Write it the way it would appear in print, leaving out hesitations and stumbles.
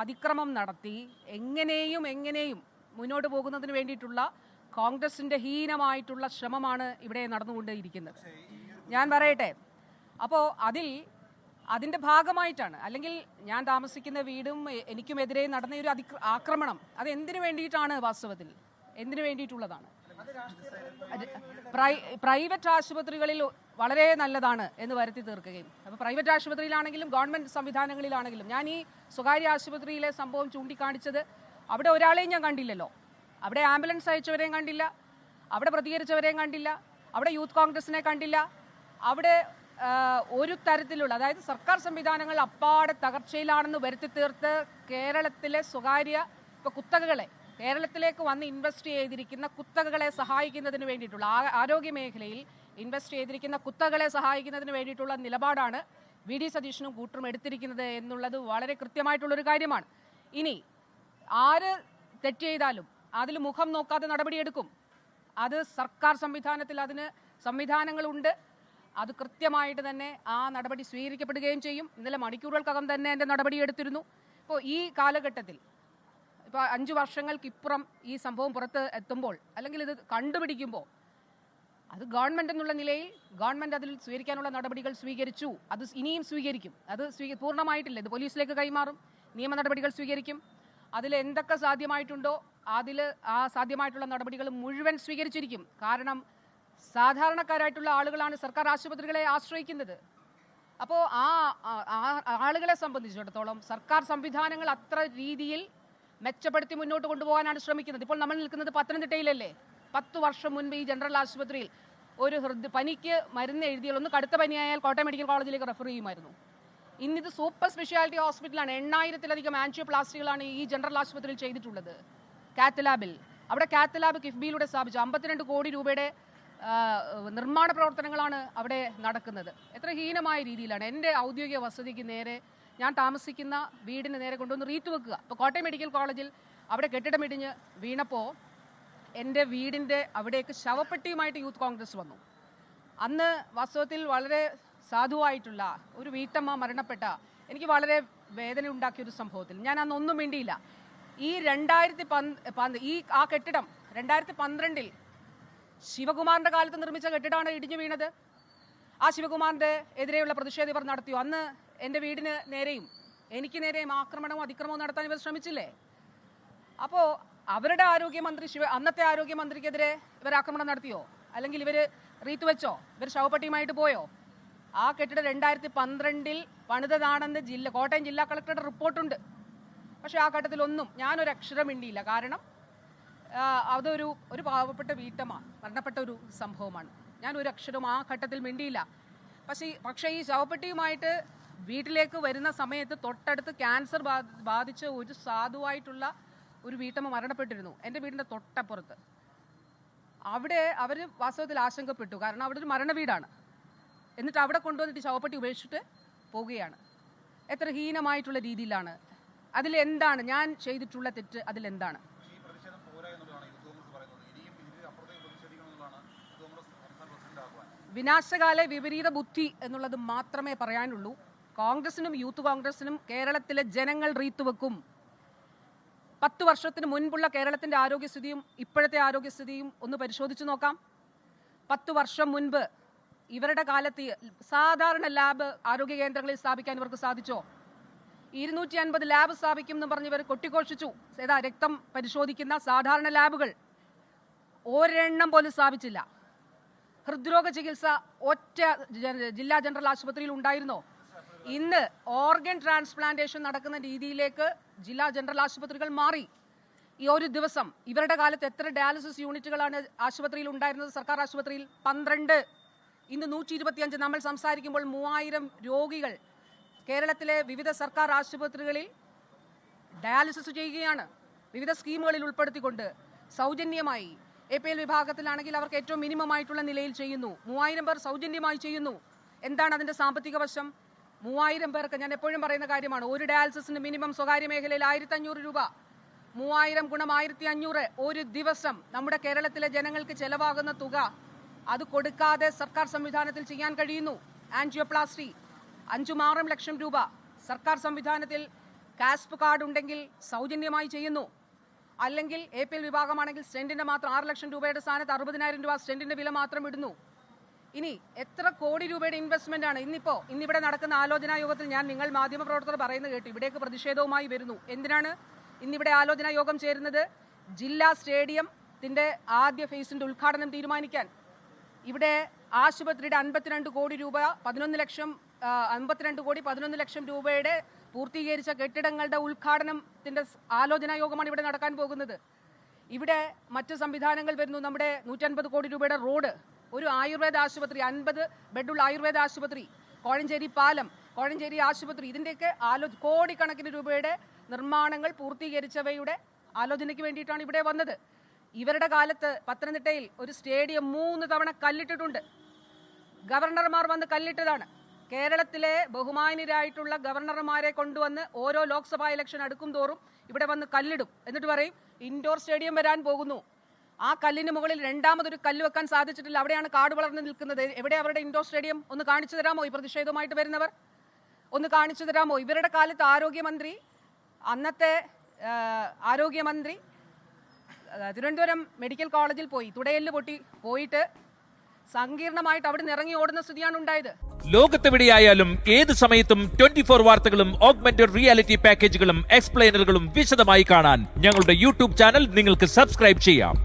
അതിക്രമം നടത്തി എങ്ങനെയും മുന്നോട്ട് പോകുന്നതിന് വേണ്ടിയിട്ടുള്ള കോൺഗ്രസിൻ്റെ ഹീനമായിട്ടുള്ള ശ്രമമാണ് ഇവിടെ നടന്നുകൊണ്ടേയിരിക്കുന്നത്. ഞാൻ പറയട്ടെ, അപ്പോൾ അതിൻ്റെ ഭാഗമായിട്ടാണ്, അല്ലെങ്കിൽ ഞാൻ താമസിക്കുന്ന വീടും എനിക്കുമെതിരെ നടന്ന ഒരു ആക്രമണം അത് എന്തിനു വേണ്ടിയിട്ടാണ്? വാസ്തവത്തിൽ എന്തിനു വേണ്ടിയിട്ടുള്ളതാണ്? പ്രൈവറ്റ് ആശുപത്രികളിൽ വളരെ നല്ലതാണ് എന്ന് വരുത്തി തീർക്കുകയും, അപ്പോൾ പ്രൈവറ്റ് ആശുപത്രിയിലാണെങ്കിലും ഗവൺമെൻറ് സംവിധാനങ്ങളിലാണെങ്കിലും, ഞാൻ ഈ സ്വകാര്യ ആശുപത്രിയിലെ സംഭവം ചൂണ്ടിക്കാണിച്ചത് അവിടെ ഒരാളെയും ഞാൻ കണ്ടില്ലല്ലോ. അവിടെ ആംബുലൻസ് അയച്ചവരെയും കണ്ടില്ല, അവിടെ പ്രതികരിച്ചവരെയും കണ്ടില്ല, അവിടെ യൂത്ത് കോൺഗ്രസിനെ കണ്ടില്ല, അവിടെ ഒരു തരത്തിലുള്ള, അതായത് സർക്കാർ സംവിധാനങ്ങൾ അപ്പാടെ തകർച്ചയിലാണെന്ന് വരുത്തി തീർത്ത് കേരളത്തിലെ സ്വകാര്യ ഇപ്പോൾ കുത്തകകളെ, കേരളത്തിലേക്ക് വന്ന് ഇൻവെസ്റ്റ് ചെയ്തിരിക്കുന്ന കുത്തകകളെ സഹായിക്കുന്നതിന് വേണ്ടിയിട്ടുള്ള, ആരോഗ്യ മേഖലയിൽ ഇൻവെസ്റ്റ് ചെയ്തിരിക്കുന്ന കുത്തകളെ സഹായിക്കുന്നതിന് വേണ്ടിയിട്ടുള്ള നിലപാടാണ് വി ഡി സതീശനും കൂട്ടരും എടുത്തിരിക്കുന്നത് എന്നുള്ളത് വളരെ കൃത്യമായിട്ടുള്ളൊരു കാര്യമാണ്. ഇനി ആര് തെറ്റ് ചെയ്താലും അതിൽ മുഖം നോക്കാതെ നടപടിയെടുക്കും. അത് സർക്കാർ സംവിധാനത്തിൽ അതിന് സംവിധാനങ്ങളുണ്ട്. അത് കൃത്യമായിട്ട് തന്നെ ആ നടപടി സ്വീകരിക്കപ്പെടുകയും ചെയ്യും. ഇന്നലെ മണിക്കൂറുകൾക്കകം തന്നെ എൻ്റെ നടപടിയെടുത്തിരുന്നു. ഇപ്പോൾ ഈ കാലഘട്ടത്തിൽ, ഇപ്പോൾ 5 വർഷങ്ങൾക്കിപ്പുറം ഈ സംഭവം പുറത്ത് എത്തുമ്പോൾ, അല്ലെങ്കിൽ ഇത് കണ്ടുപിടിക്കുമ്പോൾ, അത് ഗവൺമെൻറ് എന്നുള്ള നിലയിൽ ഗവൺമെൻറ് അതിൽ സ്വീകരിക്കാനുള്ള നടപടികൾ സ്വീകരിച്ചു. അത് ഇനിയും സ്വീകരിക്കും. അത് പൂർണ്ണമായിട്ടില്ല, ഇത് പോലീസിലേക്ക് കൈമാറും, നിയമ നടപടികൾ സ്വീകരിക്കും. അതിൽ എന്തൊക്കെ സാധ്യമായിട്ടുണ്ടോ അതിൽ ആ സാധ്യമായിട്ടുള്ള നടപടികൾ മുഴുവൻ സ്വീകരിച്ചിരിക്കും. കാരണം സാധാരണക്കാരായിട്ടുള്ള ആളുകളാണ് സർക്കാർ ആശുപത്രികളെ ആശ്രയിക്കുന്നത്. അപ്പോൾ ആ ആളുകളെ സംബന്ധിച്ചിടത്തോളം സർക്കാർ സംവിധാനങ്ങൾ അത്ര രീതിയിൽ മെച്ചപ്പെടുത്തി മുന്നോട്ട് കൊണ്ടുപോകാനാണ് ശ്രമിക്കുന്നത്. ഇപ്പോൾ നമ്മൾ നിൽക്കുന്നത് പത്തനംതിട്ടയിലല്ലേ. 10 വർഷം മുൻപ് ഈ ജനറൽ ആശുപത്രിയിൽ ഒരു പനിക്ക് മരുന്ന് എഴുതിയാൽ, ഒന്ന് കടുത്ത പനിയായാൽ കോട്ടയം മെഡിക്കൽ കോളേജിലേക്ക് റെഫർ ചെയ്യുമായിരുന്നു. ഇന്നിത് സൂപ്പർ സ്പെഷ്യാലിറ്റി ഹോസ്പിറ്റലാണ്. 8000-ലധികം ആൻജിയോപ്ലാസ്റ്റികളാണ് ഈ ജനറൽ ആശുപത്രിയിൽ ചെയ്തിട്ടുള്ളത്. കാത്ത് ലാബിൽ, അവിടെ കാത്ത് ലാബ് കിഫ്ബിയിലൂടെ സ്ഥാപിച്ചു 52 കോടി രൂപയുടെ നിർമ്മാണ പ്രവർത്തനങ്ങളാണ് അവിടെ നടക്കുന്നത്. എത്ര ഹീനമായ രീതിയിലാണ് എൻ്റെ ഔദ്യോഗിക വസതിക്ക് നേരെ, ഞാൻ താമസിക്കുന്ന വീടിന് നേരെ കൊണ്ടുവന്ന് റീത്ത് വെക്കുക. ഇപ്പോൾ കോട്ടയം മെഡിക്കൽ കോളേജിൽ അവിടെ കെട്ടിടമിടിഞ്ഞ് വീണപ്പോൾ എൻ്റെ വീടിൻ്റെ അവിടേക്ക് ശവപ്പെട്ടിയുമായിട്ട് യൂത്ത് കോൺഗ്രസ് വന്നു. അന്ന് വാസ്തവത്തിൽ വളരെ സാധുവായിട്ടുള്ള ഒരു വീട്ടമ്മ മരണപ്പെട്ട, എനിക്ക് വളരെ വേദന ഉണ്ടാക്കിയൊരു സംഭവത്തിൽ ഞാൻ അന്നൊന്നും വേണ്ടിയില്ല. ഈ 2010 ആ കെട്ടിടം 2012 ശിവകുമാറിൻ്റെ കാലത്ത് നിർമ്മിച്ച കെട്ടിടമാണ് ഇടിഞ്ഞു വീണത്. ആ ശിവകുമാറിൻ്റെ എതിരെയുള്ള പ്രതിഷേധം ഇവർ നടത്തിയോ? അന്ന് എൻ്റെ വീടിന് നേരെയും എനിക്ക് നേരെയും ആക്രമണവും അതിക്രമവും നടത്താൻ ഇവർ ശ്രമിച്ചില്ലേ? അപ്പോൾ അവരുടെ ആരോഗ്യമന്ത്രി, അന്നത്തെ ആരോഗ്യമന്ത്രിക്കെതിരെ ഇവർ ആക്രമണം നടത്തിയോ? അല്ലെങ്കിൽ ഇവർ റീത്ത് വെച്ചോ? ഇവർ ശവപ്പെട്ടിയുമായിട്ട് പോയോ? ആ കെട്ടിടം 2012 പണിതതാണെന്ന് കോട്ടയം ജില്ലാ കളക്ടറുടെ റിപ്പോർട്ടുണ്ട്. പക്ഷേ ആ ഘട്ടത്തിലൊന്നും ഞാനൊരു അക്ഷരം മിണ്ടിയില്ല. കാരണം ഒരു പാവപ്പെട്ട വീട്ടമ്മ മരണപ്പെട്ട ഒരു സംഭവമാണ്. ഞാൻ ഒരു അക്ഷരം ആ ഘട്ടത്തിൽ മിണ്ടിയില്ല. പക്ഷേ ഈ ശവപ്പെട്ടിയുമായിട്ട് വീട്ടിലേക്ക് വരുന്ന സമയത്ത് തൊട്ടടുത്ത് ക്യാൻസർ ബാധിച്ച ഒരു സാധുവായിട്ടുള്ള ഒരു വീട്ടമ്മ മരണപ്പെട്ടിരുന്നു എൻ്റെ വീടിൻ്റെ തൊട്ടപ്പുറത്ത്. അവിടെ അവർ വാസ്തവത്തിൽ ആശങ്കപ്പെട്ടു. കാരണം അവിടെ ഒരു മരണ വീടാണ്. എന്നിട്ട് അവിടെ കൊണ്ടുവന്നിട്ട് ശവപ്പെട്ടി ഉപേക്ഷിച്ചിട്ട് പോവുകയാണ്. എത്ര ഹീനമായിട്ടുള്ള രീതിയിലാണ്. അതിലെന്താണ് ഞാൻ ചെയ്തിട്ടുള്ള തെറ്റ്? അതിലെന്താണ്? വിനാശകാല വിപരീത ബുദ്ധി എന്നുള്ളത് മാത്രമേ പറയാനുള്ളൂ. കോൺഗ്രസിനും യൂത്ത് കോൺഗ്രസിനും കേരളത്തിലെ ജനങ്ങൾ റീത്തുവെക്കും. 10 വർഷത്തിന് മുൻപുള്ള കേരളത്തിൻ്റെ ആരോഗ്യസ്ഥിതിയും ഇപ്പോഴത്തെ ആരോഗ്യസ്ഥിതിയും ഒന്ന് പരിശോധിച്ച് നോക്കാം. 10 വർഷം മുൻപ് ഇവരുടെ കാലത്ത് സാധാരണ ലാബ് ആരോഗ്യ കേന്ദ്രങ്ങളിൽ സ്ഥാപിക്കാൻ ഇവർക്ക് സാധിച്ചോ? 250 ലാബ് സ്ഥാപിക്കും എന്ന് പറഞ്ഞവർ കൊട്ടിഘോഷിച്ചു. രക്തം പരിശോധിക്കുന്ന സാധാരണ ലാബുകൾ ഒരെണ്ണം പോലും സ്ഥാപിച്ചില്ല. ഹൃദ്രോഗ ചികിത്സ ഒറ്റ ജില്ലാ ജനറൽ ആശുപത്രിയിൽ ഉണ്ടായിരുന്നോ? ഇന്ന് ഓർഗൻ ട്രാൻസ്പ്ലാന്റേഷൻ നടക്കുന്ന രീതിയിലേക്ക് ജില്ലാ ജനറൽ ആശുപത്രികൾ മാറി. ഈ ഒരു ദിവസം ഇവരുടെ കാലത്ത് എത്ര ഡയാലിസിസ് യൂണിറ്റുകളാണ് ആശുപത്രിയിൽ ഉണ്ടായിരുന്നത്? സർക്കാർ ആശുപത്രിയിൽ 12. ഇന്ന് 125. നമ്മൾ സംസാരിക്കുമ്പോൾ 3000 രോഗികൾ കേരളത്തിലെ വിവിധ സർക്കാർ ആശുപത്രികളിൽ ഡയാലിസിസ് ചെയ്യുകയാണ്. വിവിധ സ്കീമുകളിൽ ഉൾപ്പെടുത്തിക്കൊണ്ട് സൗജന്യമായി. APL വിഭാഗത്തിലാണെങ്കിൽ അവർക്ക് ഏറ്റവും മിനിമം ആയിട്ടുള്ള നിലയിൽ ചെയ്യുന്നു. 3000 പേർ സൗജന്യമായി ചെയ്യുന്നു. എന്താണ് അതിൻ്റെ സാമ്പത്തിക വശം? 3000 പേർക്ക്, ഞാൻ എപ്പോഴും പറയുന്ന കാര്യമാണ്, ഒരു ഡയാലിസിസിന് മിനിമം സ്വകാര്യ മേഖലയിൽ 1500 രൂപ. 3000 ഗുണം 1500 ഒരു ദിവസം നമ്മുടെ കേരളത്തിലെ ജനങ്ങൾക്ക് ചെലവാകുന്ന തുക. അത് കൊടുക്കാതെ സർക്കാർ സംവിധാനത്തിൽ ചെയ്യാൻ കഴിയുന്നു. ആൻജിയോപ്ലാസ്റ്റി 5-6 ലക്ഷം രൂപ സർക്കാർ സംവിധാനത്തിൽ കാസ്പ് കാർഡ് ഉണ്ടെങ്കിൽ സൗജന്യമായി ചെയ്യുന്നു. അല്ലെങ്കിൽ APL വിഭാഗമാണെങ്കിൽ സ്റ്റെന്റിന്റെ മാത്രം 6 ലക്ഷം രൂപയുടെ സ്ഥാനത്ത് 60,000 രൂപ സ്റ്റെന്റിന്റെ വില മാത്രം ഇടുന്നു. ഇനി എത്ര കോടി രൂപയുടെ ഇൻവെസ്റ്റ്മെന്റ് ആണ് ഇന്നിവിടെ നടക്കുന്ന ആലോചനാ യോഗത്തിൽ ഞാൻ നിങ്ങൾ മാധ്യമപ്രവർത്തകർ പറയുന്നത് കേട്ടു. ഇവിടേക്ക് പ്രതിഷേധവുമായി വരുന്നു. എന്തിനാണ് ഇന്നിവിടെ ആലോചനാ യോഗം ചേരുന്നത്? ജില്ലാ സ്റ്റേഡിയത്തിന്റെ ആദ്യ ഫേസിന്റെ ഉദ്ഘാടനം തീരുമാനിക്കാൻ. ഇവിടെ ആശുപത്രിയുടെ 52 കോടി രൂപ 11 ലക്ഷം രൂപയുടെ പൂർത്തീകരിച്ച കെട്ടിടങ്ങളുടെ ഉദ്ഘാടനത്തിന്റെ ആലോചനാ യോഗമാണ് ഇവിടെ നടക്കാൻ പോകുന്നത്. ഇവിടെ മറ്റ് സംവിധാനങ്ങൾ വരുന്നു. നമ്മുടെ 150 കോടി രൂപയുടെ റോഡ്, ഒരു ആയുർവേദ ആശുപത്രി, 50 ബെഡുള്ള ആയുർവേദ ആശുപത്രി, കോഴഞ്ചേരി പാലം, കോഴഞ്ചേരി ആശുപത്രി, ഇതിൻ്റെയൊക്കെ കോടിക്കണക്കിന് രൂപയുടെ നിർമ്മാണങ്ങൾ പൂർത്തീകരിച്ചവയുടെ ആലോചനയ്ക്ക് വേണ്ടിയിട്ടാണ് ഇവിടെ വന്നത്. ഇവരുടെ കാലത്ത് പത്തനംതിട്ടയിൽ ഒരു സ്റ്റേഡിയം 3 തവണ കല്ലിട്ടിട്ടുണ്ട്. ഗവർണർമാർ വന്ന് കല്ലിട്ടതാണ്. കേരളത്തിലെ ബഹുമാന്യരായിട്ടുള്ള ഗവർണർമാരെ കൊണ്ടുവന്ന് ഓരോ ലോക്സഭാ ഇലക്ഷൻ അടുക്കും തോറും ഇവിടെ വന്ന് കല്ലിടും. എന്നിട്ട് പറയും ഇൻഡോർ സ്റ്റേഡിയം വരാൻ പോകുന്നു. ആ കല്ലിന് മുകളിൽ രണ്ടാമതൊരു കല്ല് വെക്കാൻ സാധിച്ചിട്ടില്ല. അവിടെയാണ് കാട് വളർന്ന് നിൽക്കുന്നത്. എവിടെ അവരുടെ ഇൻഡോർ സ്റ്റേഡിയം? ഒന്ന് കാണിച്ചു തരാമോ? ഈ പ്രതിഷേധവുമായിട്ട് വരുന്നവർ ഒന്ന് കാണിച്ചു തരാമോ? ഇവരുടെ കാലത്ത് അന്നത്തെ ആരോഗ്യമന്ത്രി തിരുവനന്തപുരം മെഡിക്കൽ കോളേജിൽ പോയി തുടയെല്ല് പോയിട്ട് സങ്കീർണമായിട്ട് അവിടെ നിന്ന് ഇറങ്ങി ഓടുന്ന സ്ഥിതിയാണ് ഉണ്ടായത്. ലോകത്തെവിടെയായാലും ഏത് സമയത്തും 24 വാർത്തകളും ഓഗ്മെന്റഡ് റിയാലിറ്റി പാക്കേജുകളും എക്സ്പ്ലെയിനറുകളും വിശദമായി കാണാൻ ഞങ്ങളുടെ യൂട്യൂബ് ചാനൽ നിങ്ങൾക്ക് സബ്സ്ക്രൈബ് ചെയ്യാം.